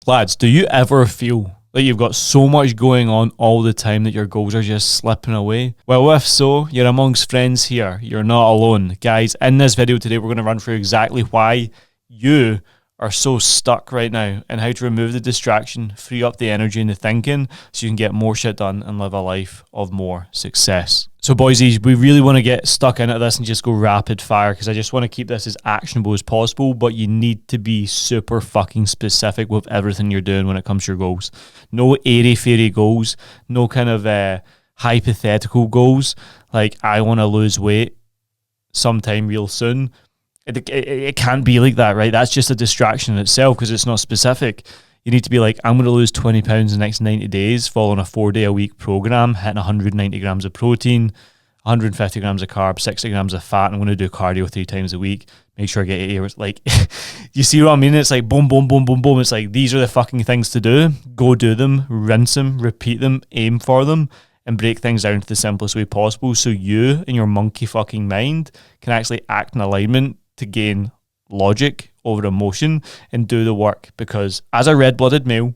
Lads, do you ever feel like you've got so much going on all the time that your goals are just slipping away? Well, if so, you're amongst friends here. You're not alone. Guys, in this video today, we're going to run through exactly why you are so stuck right now and how to remove the distraction, free up the energy and the thinking so you can get more shit done and live a life of more success. So boysies, we really want to get stuck into this and just go rapid fire because I just want to keep this as actionable as possible, but you need to be super fucking specific with everything you're doing when it comes to your goals. No airy-fairy goals, no kind of hypothetical goals like I want to lose weight sometime real soon. It can't be like that, right? That's just a distraction in itself because it's not specific. You need to be like, I'm going to lose 20 pounds in the next 90 days following a 4-day-a-week program, hitting 190 grams of protein, 150 grams of carbs, 60 grams of fat. I'm going to do cardio 3 times a week. Make sure I get 8 hours. Like, you see what I mean? It's like boom, boom, boom, boom, boom. It's like, these are the fucking things to do. Go do them, rinse them, repeat them, aim for them, and break things down to the simplest way possible so you and your monkey fucking mind can actually act in alignment to gain logic over emotion and do the work. Because as a red-blooded male,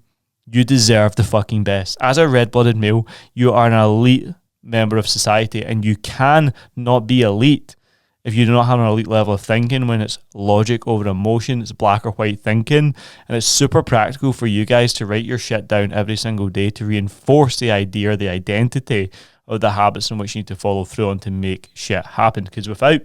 you deserve the fucking best. As a red-blooded male, you are an elite member of society, and you can not be elite if you do not have an elite level of thinking. When it's logic over emotion, it's black or white thinking, and it's super practical for you guys to write your shit down every single day to reinforce the idea or the identity of the habits in which you need to follow through on to make shit happen. Because without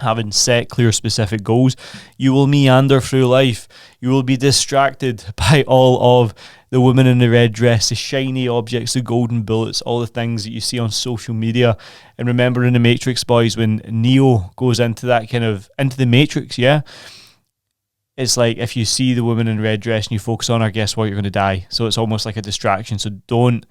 having set clear specific goals, you will meander through life. You will be distracted by all of the women in the red dress, the shiny objects, the golden bullets, all the things that you see on social media. And remember in the Matrix, boys, when Neo goes into that kind of into the Matrix, yeah, it's like if you see the woman in red dress and you focus on her, guess what, you're going to die. So it's almost like a distraction. So don't,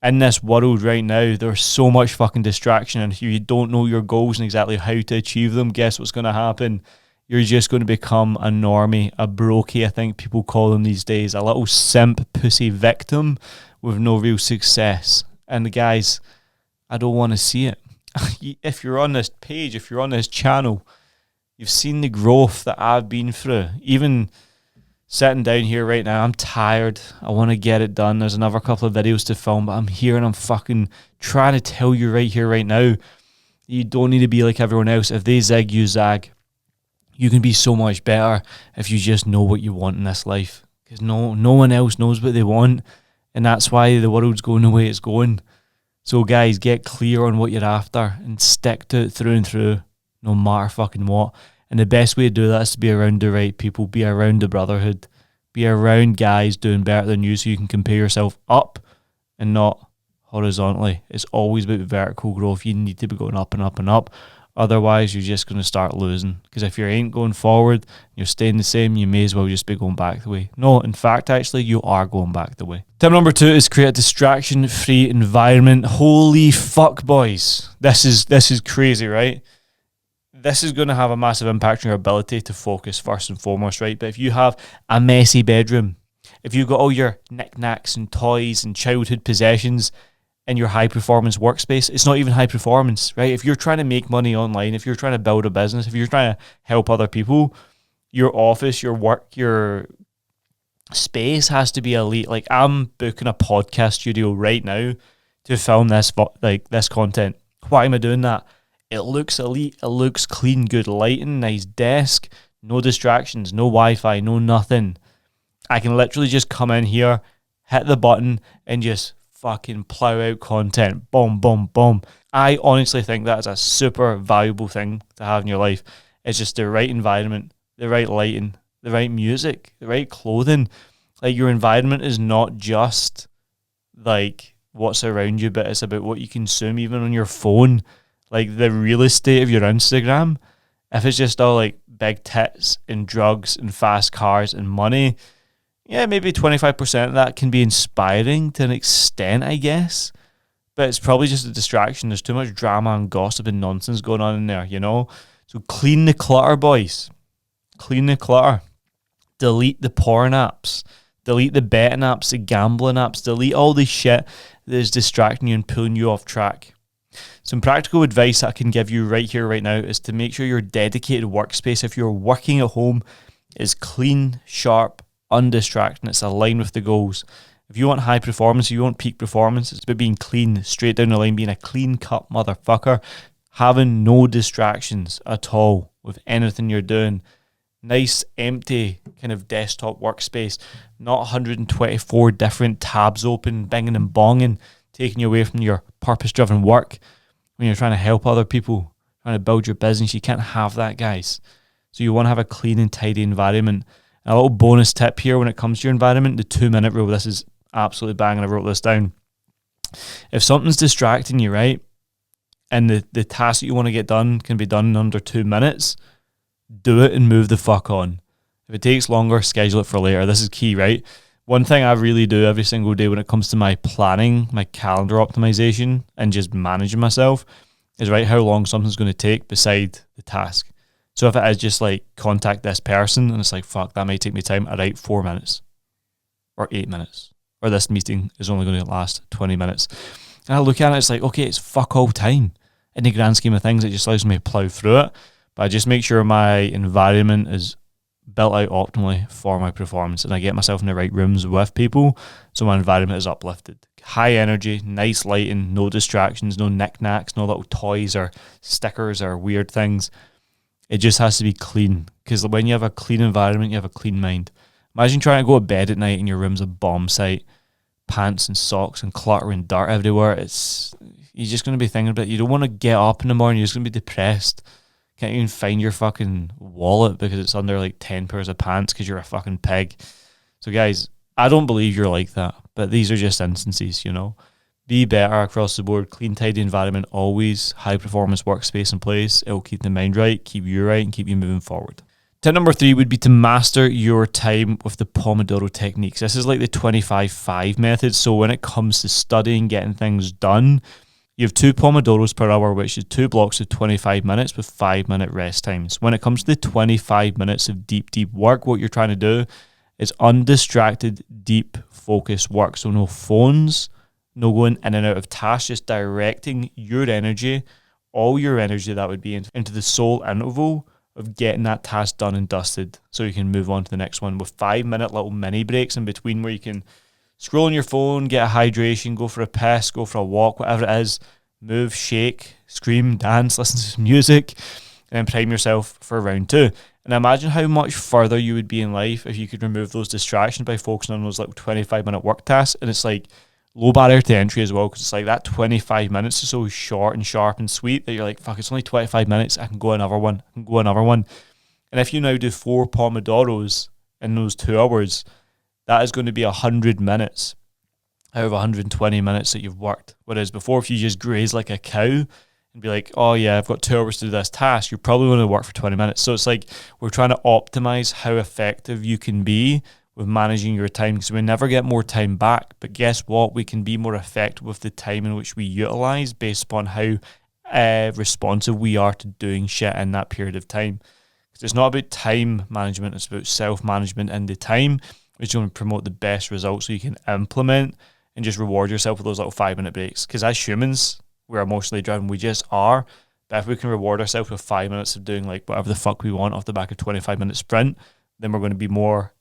in this world right now, there's so much fucking distraction, and if you don't know your goals and exactly how to achieve them, guess what's going to happen? You're just going to become a normie, a brokey, I think people call them these days, a little simp pussy victim with no real success. And guys, I don't want to see it. If you're on this page, if you're on this channel, you've seen the growth that I've been through. Even sitting down here right now, I'm tired. I want to get it done. There's another couple of videos to film, but I'm here and I'm fucking trying to tell you right here, right now, you don't need to be like everyone else. If they zig, you zag. You can be so much better if you just know what you want in this life. Because no one else knows what they want, and that's why the world's going the way it's going. So guys, get clear on what you're after and stick to it through and through, no matter fucking what. And the best way to do that is to be around the right people, be around the brotherhood, be around guys doing better than you so you can compare yourself up and not horizontally. It's always about vertical growth. You need to be going up and up and up. Otherwise, you're just going to start losing. Because if you ain't going forward, you're staying the same, you may as well just be going back the way. No, in fact, actually, you are going back the way. Tip number 2 is create a distraction-free environment. Holy fuck, boys. This is crazy, right? This is going to have a massive impact on your ability to focus first and foremost, right? But if you have a messy bedroom, if you've got all your knickknacks and toys and childhood possessions in your high-performance workspace, it's not even high performance, right? If you're trying to make money online, if you're trying to build a business, if you're trying to help other people, your office, your work, your space has to be elite. Like, I'm booking a podcast studio right now to film this content. Why am I doing that? It looks elite, it looks clean, good lighting, nice desk, no distractions, no Wi-Fi, no nothing. I can literally just come in here, hit the button, and just fucking plow out content. Boom, boom, boom. I honestly think that is a super valuable thing to have in your life. It's just the right environment, the right lighting, the right music, the right clothing. Like, your environment is not just like what's around you, but it's about what you consume, even on your phone. Like, the real estate of your Instagram, if it's just all like big tits and drugs and fast cars and money, yeah, maybe 25% of that can be inspiring to an extent, I guess. But it's probably just a distraction. There's too much drama and gossip and nonsense going on in there, you know? So clean the clutter, boys. Clean the clutter. Delete the porn apps. Delete the betting apps, the gambling apps. Delete all the shit that is distracting you and pulling you off track. Some practical advice I can give you right here, right now, is to make sure your dedicated workspace, if you're working at home, is clean, sharp, undistracting, it's aligned with the goals. If you want high performance, you want peak performance, it's about being clean, straight down the line, being a clean-cut motherfucker, having no distractions at all with anything you're doing. Nice, empty kind of desktop workspace, not 124 different tabs open, binging and bonging, taking you away from your purpose-driven work when you're trying to help other people, trying to build your business. You can't have that, guys. So you want to have a clean and tidy environment. A little bonus tip here when it comes to your environment, the 2-minute rule. This is absolutely banging. I wrote this down. If something's distracting you, right, and the task that you want to get done can be done in under 2 minutes, do it and move the fuck on. If it takes longer, schedule it for later. This is key, right? One thing I really do every single day when it comes to my planning, my calendar optimization, and just managing myself is write how long something's going to take beside the task. So if it is just like contact this person and it's like, fuck, that might take me time, I write 4 minutes or 8 minutes, or this meeting is only going to last 20 minutes. And I look at it, it's like, okay, it's fuck all time. In the grand scheme of things, it just allows me to plow through it. But I just make sure my environment is built out optimally for my performance and I get myself in the right rooms with people so my environment is uplifted. High energy, nice lighting, no distractions, no knickknacks, no little toys or stickers or weird things. It just has to be clean, because when you have a clean environment, you have a clean mind. Imagine trying to go to bed at night and your room's a bomb site, pants and socks and clutter and dirt everywhere. You're just going to be thinking about it. You don't want to get up in the morning, you're just going to be depressed. Can't even find your fucking wallet because it's under like 10 pairs of pants because you're a fucking pig. So guys, I don't believe you're like that, but these are just instances, you know. Be better across the board, clean, tidy environment, always high performance workspace in place. It'll keep the mind right, keep you right, and keep you moving forward. Tip number 3 would be to master your time with the Pomodoro techniques. This is like the 25-5 method. So when it comes to studying, getting things done, you have 2 Pomodoros per hour, which is 2 blocks of 25 minutes with 5-minute rest times. When it comes to the 25 minutes of deep work, what you're trying to do is undistracted, deep, focused work. So no phones, no going in and out of tasks, just directing your energy, all your energy that would be into the sole interval of getting that task done and dusted so you can move on to the next one with 5-minute little mini breaks in between where you can scroll on your phone, get a hydration, go for a piss, go for a walk, whatever it is, move, shake, scream, dance, listen to some music, and then prime yourself for round 2. And imagine how much further you would be in life if you could remove those distractions by focusing on those like 25-minute work tasks. And it's like low barrier to entry as well, because it's like that 25 minutes is so short and sharp and sweet that you're like, fuck, it's only 25 minutes, I can go another one, And if you now do 4 Pomodoros in those 2 hours, that is going to be 100 minutes out of 120 minutes that you've worked. Whereas before, if you just graze like a cow and be like, oh yeah, I've got 2 hours to do this task, you're probably going to work for 20 minutes. So it's like we're trying to optimize how effective you can be with managing your time, because we never get more time back. But guess what? We can be more effective with the time in which we utilize based upon how responsive we are to doing shit in that period of time. Because it's not about time management, it's about self-management in the time, which is going to promote the best results so you can implement and just reward yourself with those little 5-minute breaks. Because as humans, we're emotionally driven, we just are. But if we can reward ourselves with 5 minutes of doing like whatever the fuck we want off the back of 25-minute sprint, then we're going to be more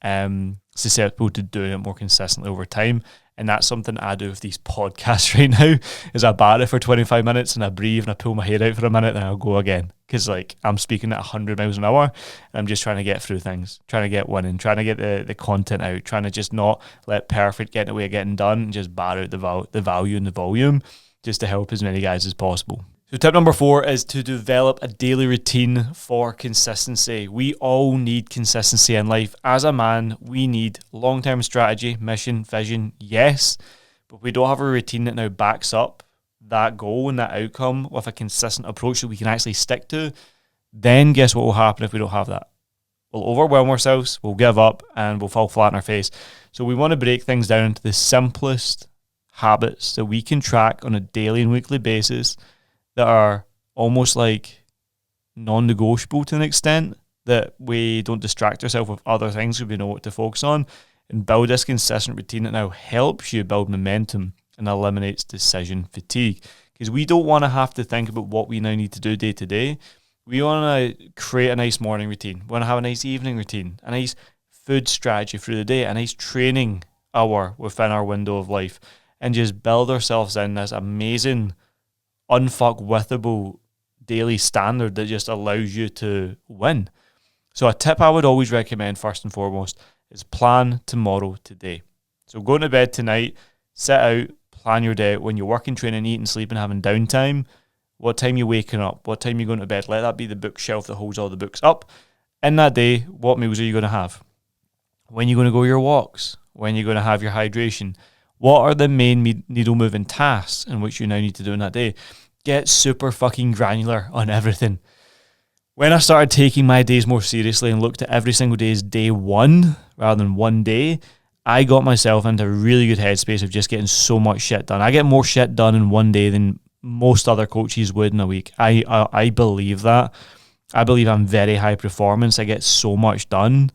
susceptible to doing it more consistently over time. And that's something I do with these podcasts right now, is I bat it for 25 minutes and I breathe and I pull my hair out for a minute and I'll go again. Because like I'm speaking at 100 miles an hour and I'm just trying to get through things, trying to get winning, trying to get the content out, trying to just not let perfect get in the way of getting done and just bar out the value and the volume just to help as many guys as possible. So tip number 4 is to develop a daily routine for consistency. We all need consistency in life. As a man, we need long-term strategy, mission, vision, yes, but we don't have a routine that now backs up that goal and that outcome with a consistent approach that we can actually stick to. Then guess what will happen if we don't have that? We'll overwhelm ourselves, we'll give up, and we'll fall flat on our face. So we want to break things down into the simplest habits that we can track on a daily and weekly basis that are almost like non-negotiable to an extent, that we don't distract ourselves with other things because we know what to focus on, and build this consistent routine that now helps you build momentum and eliminates decision fatigue. Because we don't want to have to think about what we now need to do day to day. We want to create a nice morning routine. We want to have a nice evening routine, a nice food strategy through the day, a nice training hour within our window of life, and just build ourselves in this amazing, unfuckwithable daily standard that just allows you to win. So a tip I would always recommend first and foremost is plan tomorrow today. So going to bed tonight, set out, plan your day. When you're working, training, eating, sleeping, having downtime, what time you waking up, what time you going to bed. Let that be the bookshelf that holds all the books up. In that day, what meals are you going to have? When are you going to go your walks? When are you going to have your hydration? What are the main needle moving tasks in which you now need to do in that day? Get super fucking granular on everything. When I started taking my days more seriously and looked at every single day as day one rather than one day, I got myself into a really good headspace of just getting so much shit done. I get more shit done in one day than most other coaches would in a week. I believe that. I believe I'm very high performance. I get so much done,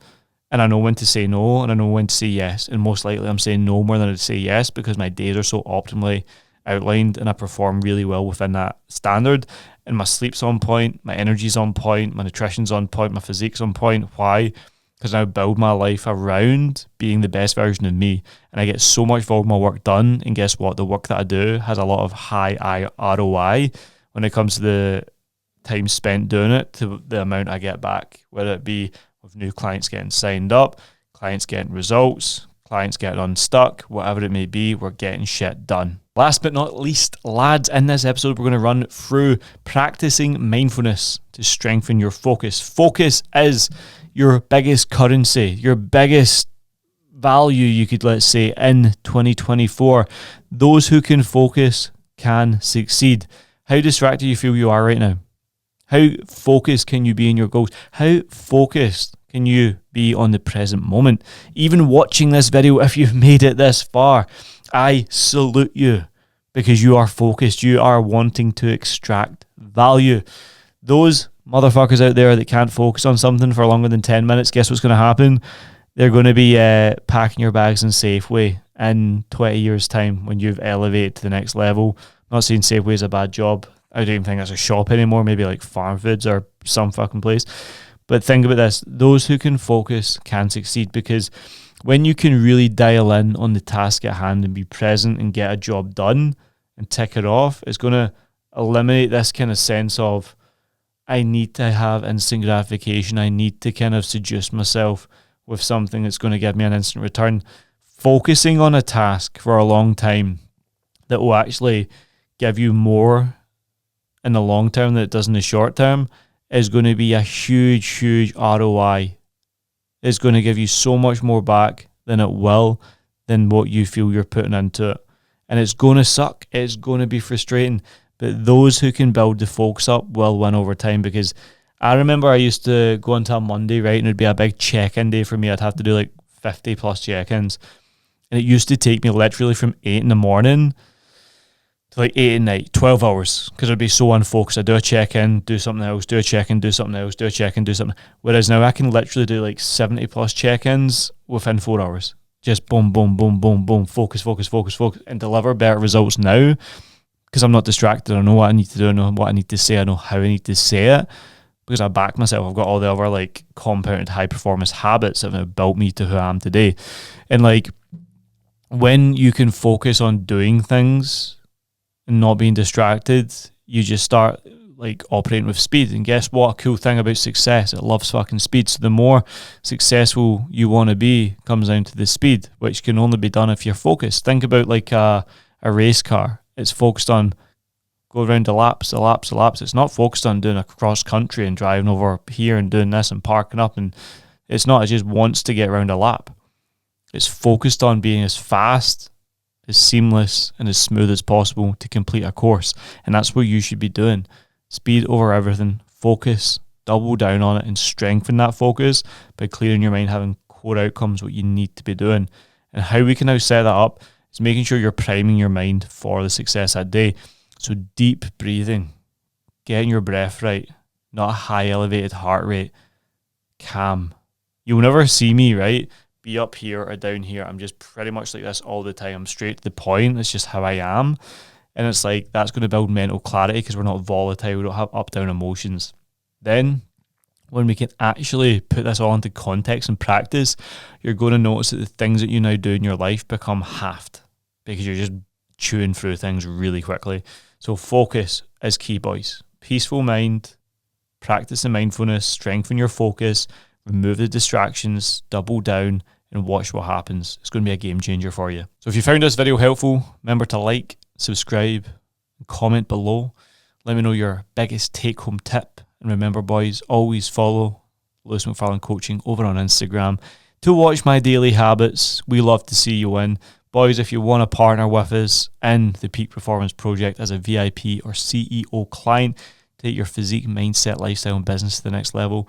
and I know when to say no, and I know when to say yes. And most likely I'm saying no more than I'd say yes, because my days are so optimally outlined and I perform really well within that standard. And my sleep's on point, my energy's on point, my nutrition's on point, my physique's on point. Why? Because I build my life around being the best version of me, and I get so much of my work done. And guess what? The work that I do has a lot of high ROI when it comes to the time spent doing it to the amount I get back, whether it be with new clients getting signed up, clients getting results, clients getting unstuck, whatever it may be, we're getting shit done. Last but not least, lads, in this episode, we're going to run through practicing mindfulness to strengthen your focus. Focus is your biggest currency, your biggest value, you could, let's say, in 2024. Those who can focus can succeed. How distracted do you feel you are right now? How focused can you be in your goals? How focused can you be on the present moment? Even watching this video, if you've made it this far, I salute you, because you are focused. You are wanting to extract value. Those motherfuckers out there that can't focus on something for longer than 10 minutes, guess what's going to happen? They're going to be packing your bags in Safeway in 20 years' time when you've elevated to the next level. I'm not saying Safeway is a bad job. I don't even think that's a shop anymore. Maybe like Farm Foods or some fucking place. But think about this. Those who can focus can succeed, because when you can really dial in on the task at hand and be present and get a job done and tick it off, it's going to eliminate this kind of sense of, I need to have instant gratification. I need to kind of seduce myself with something that's going to give me an instant return. Focusing on a task for a long time that will actually give you more in the long term than it does in the short term is going to be a huge, huge ROI. It's going to give you so much more back than it will than what you feel you're putting into it. And it's going to suck. It's going to be frustrating. But those who can build the focus up will win over time, because I remember I used to go into a Monday, right, and it'd be a big check-in day for me. I'd have to do like 50 plus check-ins. And it used to take me literally from 8 in the morning to like 8 at night, 12 hours, because I'd be so unfocused. I'd do a check-in, do something else, do a check-in, do something else, do a check-in, do something. Whereas now I can literally do like 70 plus check-ins within 4 hours. Just boom, boom, boom, boom, boom, focus, and deliver better results now, because I'm not distracted. I know what I need to do, I know what I need to say, I know how I need to say it, because I back myself. I've got all the other like compounded high performance habits that have built me to who I am today. And like, when you can focus on doing things and not being distracted, you just start like operating with speed. And guess what? A cool thing about success, it loves fucking speed. So the more successful you want to be comes down to the speed, which can only be done if you're focused. Think about like a race car. It's focused on go around the laps. It's not focused on doing a cross country and driving over here and doing this and parking up. And it's not, it just wants to get around a lap. It's focused on being as fast, as seamless, and as smooth as possible to complete a course. And that's what you should be doing. Speed over everything. Focus, double down on it, and strengthen that focus by clearing your mind, having core outcomes, what you need to be doing. And how we can now set that up is making sure you're priming your mind for the success that day. So deep breathing, getting your breath right, not a high elevated heart rate, calm. You'll never see me, right, be up here or down here. I'm just pretty much like this all the time. I'm straight to the point. It's just how I am. And it's like, that's going to build mental clarity, because we're not volatile. We don't have up-down emotions. Then when we can actually put this all into context and practice, you're going to notice that the things that you now do in your life become halved because you're just chewing through things really quickly. So focus is key, boys. Peaceful mind, practice the mindfulness, strengthen your focus, remove the distractions, double down, and watch what happens. It's going to be a game changer for you. So if you found this video helpful, remember to like, subscribe, and comment below. Let me know your biggest take-home tip. And remember, boys, always follow Lewis McFarlane Coaching over on Instagram to watch my daily habits. We love to see you win. Boys, if you want to partner with us in the Peak Performance Project as a VIP or CEO client, take your physique, mindset, lifestyle, and business to the next level,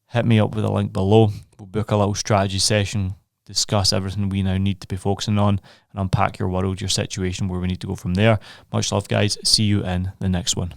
hit me up with a link below. We'll book a little strategy session, discuss everything we now need to be focusing on, and unpack your world, your situation, where we need to go from there. Much love, guys. See you in the next one.